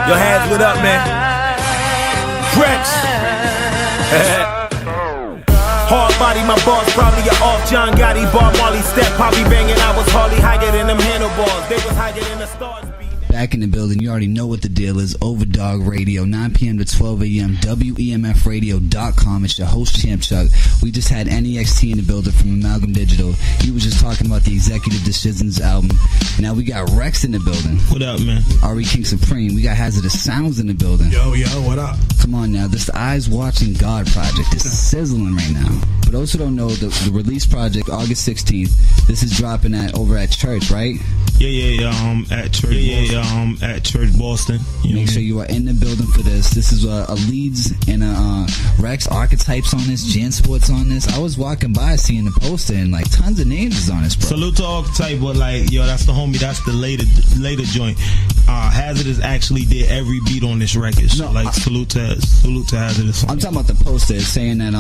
Yo, Haz, what up, man? Reks. Hard body, my boss probably a off John Gotti, Bob Marley step, Poppy banging. I was hardly higher than them handlebars. They was higher than the stars. Back in the building, you already know what the deal is. Overdog Radio, 9 p.m. to 12 a.m. WEMFradio.com. It's your host, Champ Chuck. We just had NEXT in the building from Amalgam Digital. He was just talking about the Executive Decisions album. Now we got Reks in the building. What up, man? Ari King Supreme. We got Hazardis Soundz in the building. Yo, what up? Come on now. This Eyes Watching God project is sizzling right now. For those who don't know, the release project, August 16th, this is dropping over at church, right? Yeah, at church. At Church Boston. Make sure you are in the building for this. This is a Leeds and a Reks Archetypes on this, Jan Sports on this. I was walking by seeing the poster and like tons of names is on this, bro. Salute to Archetype, but like, yo, that's the homie. That's the later joint. Hazardis actually did every beat on this record. So like, salute to Hazardis. I'm talking about the poster. It's saying that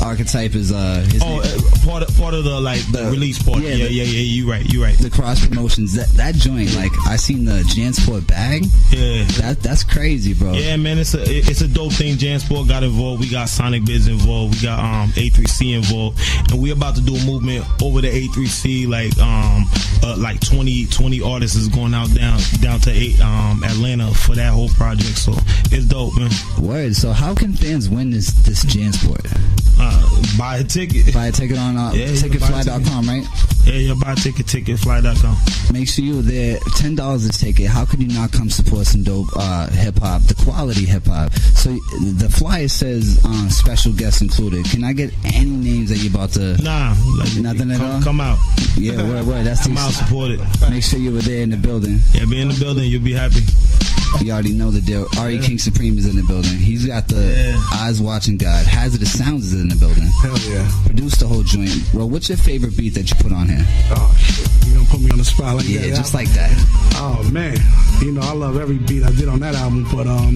Archetype is his name. part of the release part. Yeah, you right. The cross promotions. That joint, like I seen the Jansport bag. Yeah, that's crazy, bro. Yeah, man, it's a dope thing. Jansport got involved. We got Sonic Biz involved. We got A3C involved, and we about to do a movement over the A3C. Like 20 artists is going out down to Atlanta for that whole project. So it's dope, man. Word. So how can fans win this Jansport? Buy a ticket. Buy a ticket on ticketfly.com, right? Yeah, buy a ticket, ticketfly.com. Make sure you're there. $10 a ticket. How could you not come support some dope hip hop, the quality hip hop? So the flyer says special guests included. Can I get any names that you're about to? Nah, nothing at all. Come out. Yeah, word. That's come out, support it. Make sure you were there in the building. Yeah, be in the building. You'll be happy. You already know the deal. Ari King Supreme is in the building. He's got the Eyes Watching God. Hazardis Soundz is in the building. Hell yeah. Produced the whole joint. Bro, what's your favorite beat that you put on here? Oh, shit. You gonna put me on the spot like that? Yeah, just like that. Oh, man. You know, I love every beat I did on that album, but I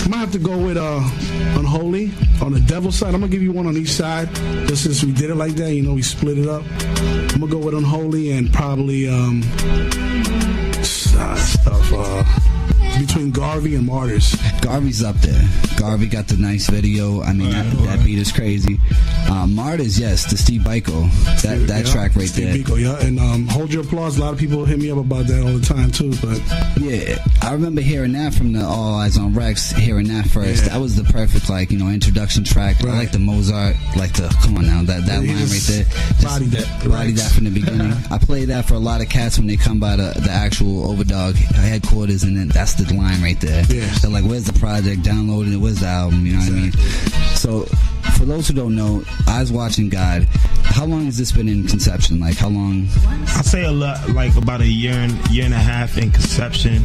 might have to go with Unholy on the Devil side. I'm gonna give you one on each side. Just since we did it like that, you know, we split it up. I'm gonna go with Unholy and probably between Garvey and Martyrs. Garvey's up there. Garvey got the nice video. I mean, that beat is crazy. Martyrs, yes, the Steve Biko. That track right Steve there. Biko, yeah. And Hold Your Applause. A lot of people hit me up about that all the time too. But yeah, I remember hearing that from the All Eyes on Reks. Hearing that first, that was the perfect introduction track. Right. I like the Mozart, come on now, that line right there. Body that from the beginning. I play that for a lot of cats when they come by the actual Overdog headquarters, and then that's the line right there. Yeah. They're like, where's the project? Downloading it. Where's the album? You know what I mean? So for those who don't know, Eyes Watching God, how long has this been in conception? Like, how long? I say a lot, like about a year and a half in conception.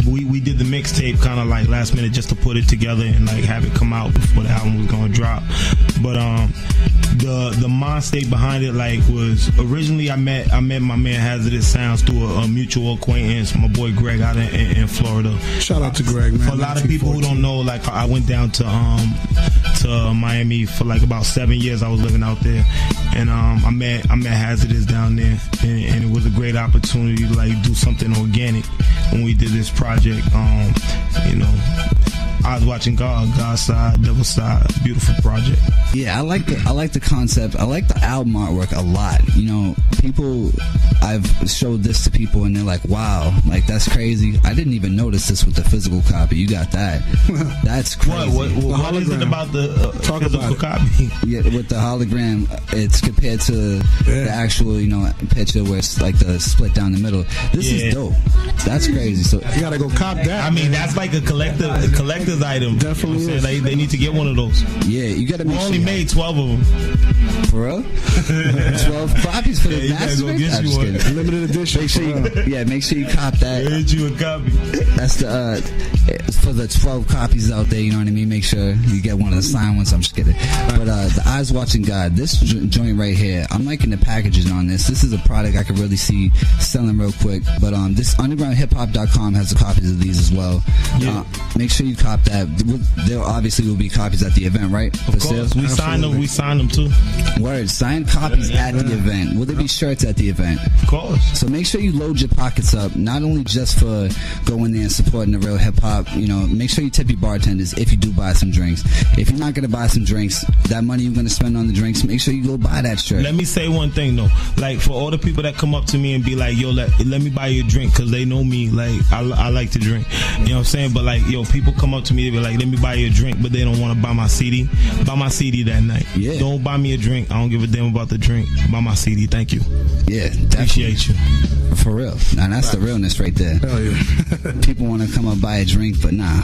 We did the mixtape kind of like last minute just to put it together and like have it come out before the album was gonna drop. But the mind state behind it was originally I met my man Hazardis Soundz through a mutual acquaintance, my boy Greg out in Florida. Shout out to Greg, man. For a lot of people who don't know, I went down to Miami for like about 7 years. I was living out there, and I met Hazardis down there, and it was a great opportunity to do something organic when we did this project. Eyes Watching God, God's Side, Devil Side, beautiful project. Yeah, I like the concept. I like the album artwork a lot. I've showed this to people and they're like, wow, that's crazy. I didn't even notice this with the physical copy. You got that. That's crazy. What is it about the physical copy? Yeah, with the hologram, it's compared to the actual, picture where it's like the split down the middle. This is dope. That's crazy. So you gotta go cop that. I mean, that's like a collector's item. Definitely is. They need to get one of those. Yeah, you gotta make sure. We only made 12 of them. For real? 12 copies for the master. Go get you one. Limited edition. Make sure you cop that. Get you a copy. That's the for the 12 copies out there. You know what I mean? Make sure you get one of the signed ones. I'm just kidding. But the Eyes Watching God, this joint right here, I'm liking the packaging on this. This is a product I could really see selling real quick. But this undergroundhiphop.com has the copies of these as well. Yeah. Make sure you cop that. There obviously will be copies at the event, right? Of course, we signed them. We signed them too. Word, signed copies at the event. Will there be shirts at the event? Of course. So make sure you load your pockets up, not only just for going there and supporting the real hip hop. You know, make sure you tip your bartenders if you do buy some drinks. If you're not gonna buy some drinks, that money you're gonna spend on the drinks, make sure you go buy that shirt. Let me say one thing though, like for all the people that come up to me and be like, yo, let me buy you a drink, because they know me, like I like to drink, you know what I'm saying? But like, yo, people come up to me, they be like, let me buy you a drink, but they don't want to buy my CD. Buy my CD that night. Yeah. Don't buy me a drink. I don't give a damn about the drink. Buy my CD. Thank you. Yeah, appreciate you. For real. Now that's the realness right there. Hell yeah. People want to come up buy a drink, but nah,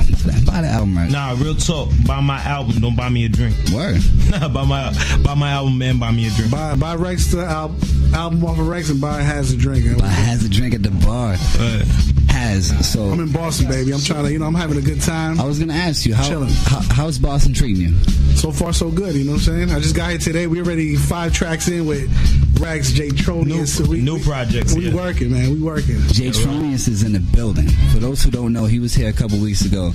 buy the album right. Nah, real talk. Buy my album. Don't buy me a drink. Word. Nah, buy my album, man. Buy me a drink. Buy Reks the album off of Reks and buy Has a drink. Buy Has a drink at the bar. So I'm in Boston, baby. I'm trying to, I'm having a good time. I was gonna ask you, how's Boston treating you? So far, so good. You know what I'm saying? I just got here today. We're already 5 tracks in with Reks, J-Tronius. So new projects. We working, man. We working. J-Tronius is in the building. For those who don't know, he was here a couple weeks ago.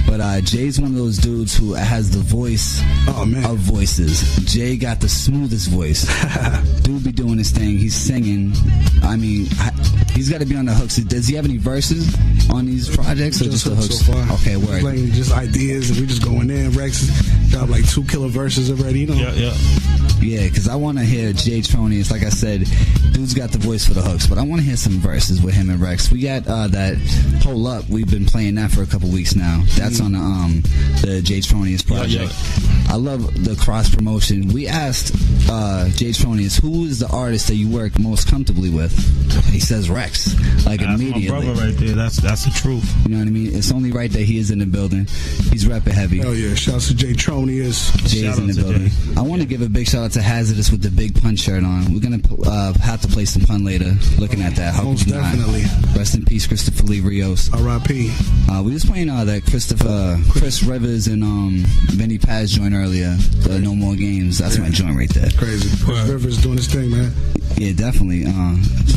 But Jay's one of those dudes who has the voice of voices. Jay got the smoothest voice. Dude be doing his thing. He's singing. I mean, he's got to be on the hooks. Does he have any verses on these projects, or just the hooks? So far. Okay, word. Playing just ideas, and we just going in. Reks got like 2 killer verses already, Yeah, because I want to hear J-Tronius. Like I said, dude's got the voice for the hooks, but I want to hear some verses with him and Reks. We got that Hold Up. We've been playing that for a couple weeks now. That's on the J-Tronius project. I love the cross promotion. We asked J-Tronius, who is the artist that you work most comfortably with? He says Reks. Like that's immediately. My brother right there. That's the truth. You know what I mean? It's only right that he is in the building. He's repping heavy. Oh yeah, shouts to J-Tronius. Jay's in the building. I want to give a big shout out to Hazardis with the big pun shirt on. We're gonna have to play some pun later. Looking at that, most definitely. Rest in peace, Christopher Lee Rios. R.I.P. We was playing that Chris Rivers and Vinny Paz joint earlier. No More Games. That's my joint right there. Crazy. Chris Rivers doing his thing, man. Yeah, definitely.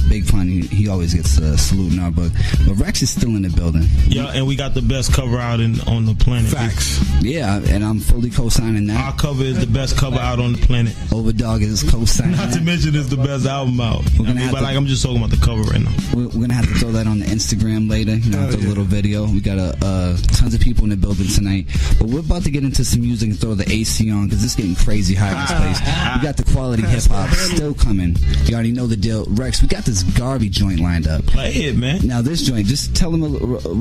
Big pun. He always gets a salute in our book. But Reks is still in the building. Yeah, and we got the best cover out on the planet. Facts. Yeah, and I'm fully co-signing that. Our cover is the best cover out on the planet. Overdog is co-signing. Not to mention it's the best album out. I'm just talking about the cover right now. We're gonna have to throw that on the Instagram later. The little video. We got tons of people in the building tonight. But we're about to get into some music and throw the AC on because it's getting crazy hot in this place. We got the quality hip hop still coming. You already know the deal. Reks, we got this Garvey joint lined up. Play it, man. Now this joint, just tell them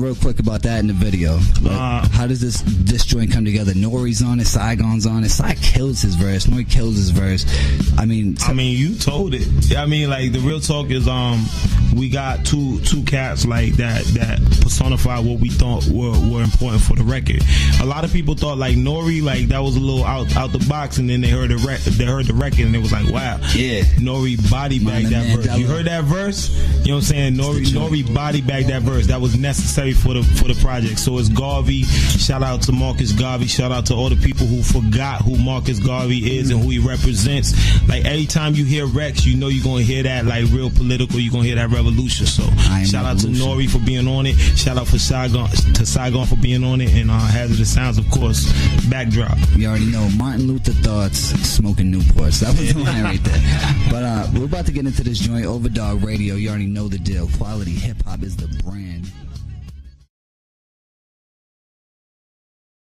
real quick about that in the video. How does this joint come together? Nori's on it, Saigon's on it. Sai kills his verse. Nori kills his verse. I mean, you told it. I mean, like the real talk is, we got two cats like that personify what we thought were important for the record. A lot of people thought like Nori, like that was a little out the box, and then they heard the record and it was like, wow, yeah, Nori body bagged that verse. You heard that verse? You know what I'm saying? Nori body bagged that verse. That was necessary for the project. So it's Garvey. Shout out to Marcus Garvey. Shout out to all the people who forgot who Marcus Garvey is and who he represents. Like every time you hear Reks, you know you're gonna hear that like real political. You're gonna hear that revolution. So shout out to Nori for being on it. Shout out to Saigon for being on it, and Hazardis Soundz, of course, backdrop. You already know Martin Luther thoughts smoking Newports. That was the line right there. But we're about to get into this joint. Overdog Radio. You already know the deal. Quality hip hop is the brand.